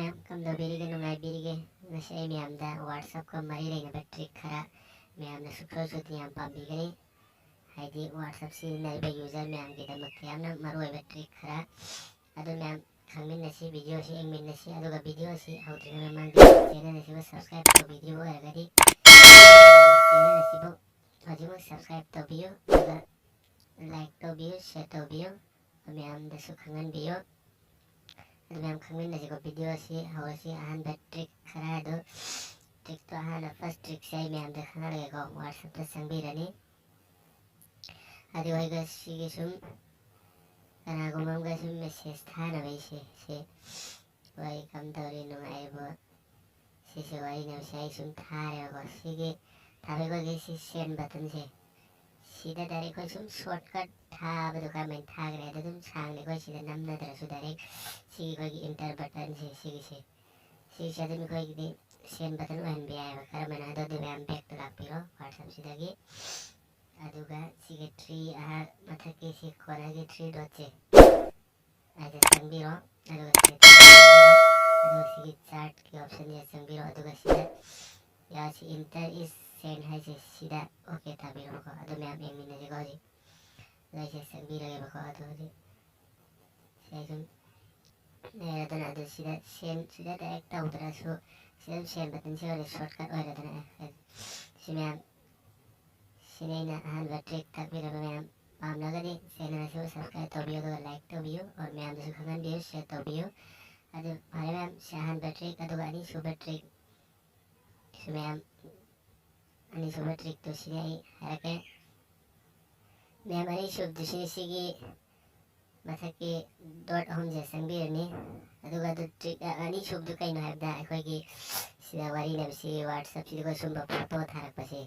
ma'am कमदबीरिगे नुंगाइबीरिगे ngasi ay miyamda WhatsApp ka mari leina trick khara miyamna sukho suti yam pambigani haidi WhatsApp si naiba user miyam gida makyamna maruiba trick khara adu miyam khangmin nasi video si engmin nasi aduga video si hautrina mamang channel nasi ba subscribe to video agadi channel nasi bo hajimu subscribe to biyo aduga like to biyo share to biyo miyam da sukhangan biyo ma'am खंगमिन नसीको video सी हवसी आहान बे trick खरा दो trick तो आहान फर्स्ट ट्रिक से मैम देखना लगेगा व्हाट्सएप पे संबीरनी आदि होइगा सीगे सुम कना गुमम गा सुम मेसेज था न वैसे से वही कम दौरी नु आइबो से वही न से सुम था रे गो सीगे थाबे को गेसी सेंड बटन से सीधा डायरेक्ट कोई सुम शॉर्टकट था बदो का मैं था गरे तो तुम सांगने कोई सीधा नम न दरसु डायरेक्ट सी कोई इंटर बटन से सी शादी में कोई की सेंड बटन वन भी आया कर मैंने दो दे मैम बैक तो लापिरो व्हाट्सएप सीधा की अदुगा सी के 3 आ मतलब के सी कोना के 3 डॉट से आइए संबीरो अदुगा सी के चार्ट के ऑप्शन ये संबीरो अदुगा सीधा या सी इंटर इस सेंड है से सीधा ओके था बीरो को अदु मैम एक मिनट जी गोजी लाइक संबीरो के बको अदु जी सेकंड तो ना तो सीधा डायरेक्ट उतरा सो सीधा सेंड बटन से और शॉर्टकट और रहता है सीने ना हाल ट्रिक तक भी रहो मैम पाम लगा दी चैनल से सब्सक्राइब तो भी हो लाइक तो भी हो और मैम जो खंगन भी शेयर तो भी हो अरे हमारे मैम शाहन बैटरी का तो गानी सुपर ट्रिक मैम अनि सुपर ट्रिक तो सीने है के मैम अरे शुभ दूसरी सी की मतलब कि डॉट होम जैसे भी रहनी अदुगा तो ट्रिक अनि शुभ तो कहीं ना है दा कोई की सीधा वारी ना सी व्हाट्सएप सी कोई सुंबा फोटो था पसे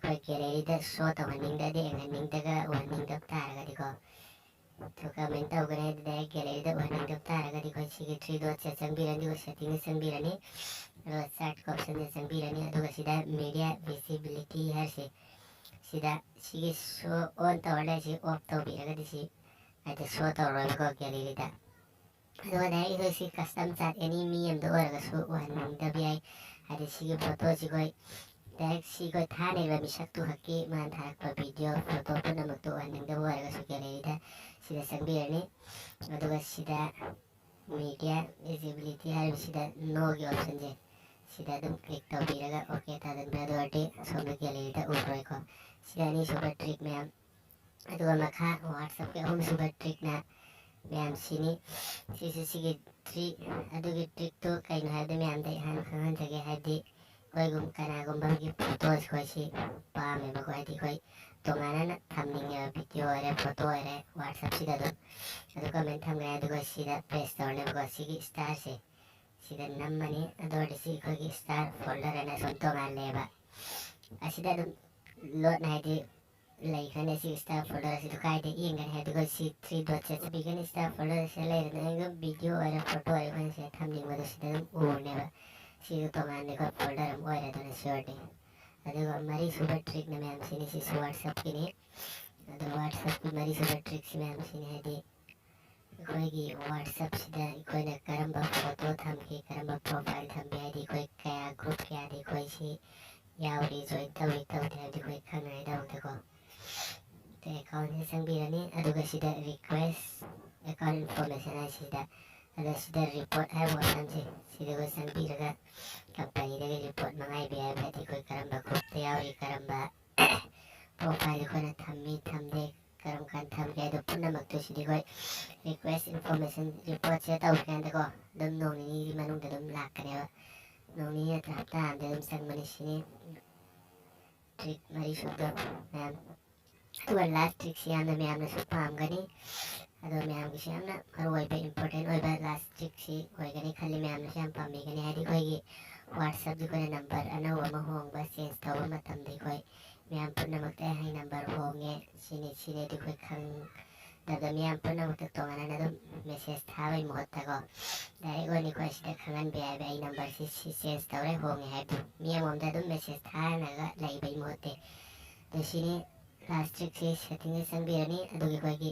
कोई गैलरी दा शो तो हनिंग दा दे हनिंग दा का हनिंग दा तारगा दिखो तो कमेंट तो करे दा गैलरी दा हनिंग दा तारगा दिखो सी के 3 डॉट से संग भी रहनी वो सेटिंग संग भी रहनी और सेट का ऑप्शन से संग भी रहनी अदुगा सीधा मीडिया विजिबिलिटी है से सीधा सी के शो ऑन तो वाला सी ऑफ तो भी रगा दिसी ada suatu orang ko kali lida aduh dari itu si custom chat ini miem do orang su wan tapi ai ada si foto si koi direct si koi thane ba misak tu hakki man thak pa video foto pun nama tu wan da orang su kali lida sida sangbi ni aduh sida media visibility harus sida no ge option je sida dum click to biraga okay ta dan berado ate sombe kali lida urai ko sida ni super trick mem aduh maka WhatsApp ke home super trick na ma'am सीनी सी के 3 अदु के trick तो कहीं ना है दे ma'am दे हान खान जगह है दे कोई गुम कना गुम बम की फोटोज कोई सी पा में बको है दी कोई तो माना ना थंबनेल या वीडियो है फोटो है WhatsApp सीधा दो अदु कमेंट हम गए अदु को सीधा पेस्ट करने बको सी की स्टार से सीधा नंबर ने अदु सी कोई स्टार फोल्डर है ना सुनतो मान लेबा सीधा दो लोड ना है दे like kan si star folder si to kai de ing kan head go si 3 dots se begin star folder se le na go video or photo ai kan se thumbnail wala si dum o ne ba si to man ne ko folder mo ai to ne short adu go mari super trick ne ma'am si ni si WhatsApp ki ne adu WhatsApp ki mari super trick si ma'am si ne de कोई की WhatsApp si da कोई ne karamba photo tham ki karamba profile tham bi ai di कोई kaya group ki ai di कोई si yauri join ta wi ta di कोई khang ai da ko account से संग भी रहनी अदुगा सीधा request account information है सीधा अदुगा सीधा रिपोर्ट है वो समझे सीधा वो संग भी रहा कंपनी लगे रिपोर्ट मंगाई भी है बैठी कोई करम बा खुद या और करम बा प्रोफाइल को ना थम दे करम कान थम के तो पुनः मक्तो सीधी कोई रिक्वेस्ट इन्फॉर्मेशन रिपोर्ट से तो उसके अंदर को दम नोनी मनुंग दम लाख करे नोनी है ट्रैप्टा अंदर दम संग मनीषी ट्रिक मरी शुद्ध मैम तो लास्ट ट्रिक से आना मैं आपने सुपर आम गनी अदो मैं आपके से आना और वही पे इम्पोर्टेंट वही पे लास्ट ट्रिक से वही गनी खाली मैं आपने से आम पाम भी गनी है दिखोई ये व्हाट्सएप दिखोई नंबर अना वो में होंग बस चेंज तो वो मत हम दिखोई मैं आप पुनः मत है नंबर होंगे सीने दिखोई खंग दादा मैं आप पुनः मत तो आना ना तो मैसेज था वही मोहत तक डायरेक्ट वो निकोई सीधे खंगन भी आए भाई नंबर से चेंज तो रहे होंगे है तो मैं मोहत तो मैसेज था ना लाई भाई मोहत तो सीने लास्ट ट्रिक से सेटिंग संग भी रहनी अदु की कोई की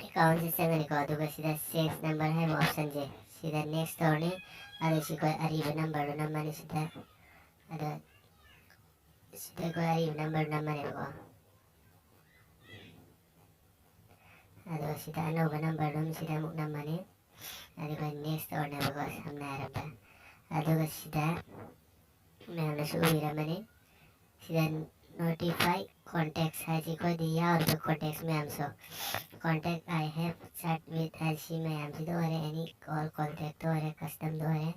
अकाउंट से संग निको अदु का सीधा सेल्स नंबर है वो option J sida next towrni adu sikoi ariba number do namani sida ada sida koi ariba number namani ko adu sida anauba number dum sida muk namani adu koi next towrni ko samna araba aduga sida मैंने सुबह मैंने सीधा notify contacts haji ko diya और जो contacts में हमसे contact I have chat with haji में हमसे दो है any call contact दो है custom दो है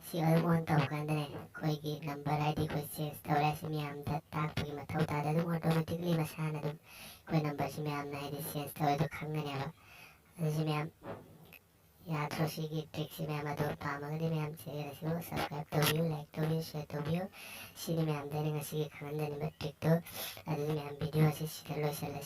सी और कौन तो कहते हैं कोई की number ID कोई चीज़ तो ऐसे में हम ताक की मत होता है तो automatically मशान है तो कोई number से में हम नहीं दिस तो है तो खंगने वाला ऐसे में हम याद रोशी की ट्रिक से मैं मधुर पामगरी में हम चाहिए रही हूँ सब्सक्राइब तो व्यू लाइक तो व्यू शेयर तो व्यू सीधे में हम देने का सीधे खान देने में ट्रिक तो अभी में हम वीडियो से सीधे लो चले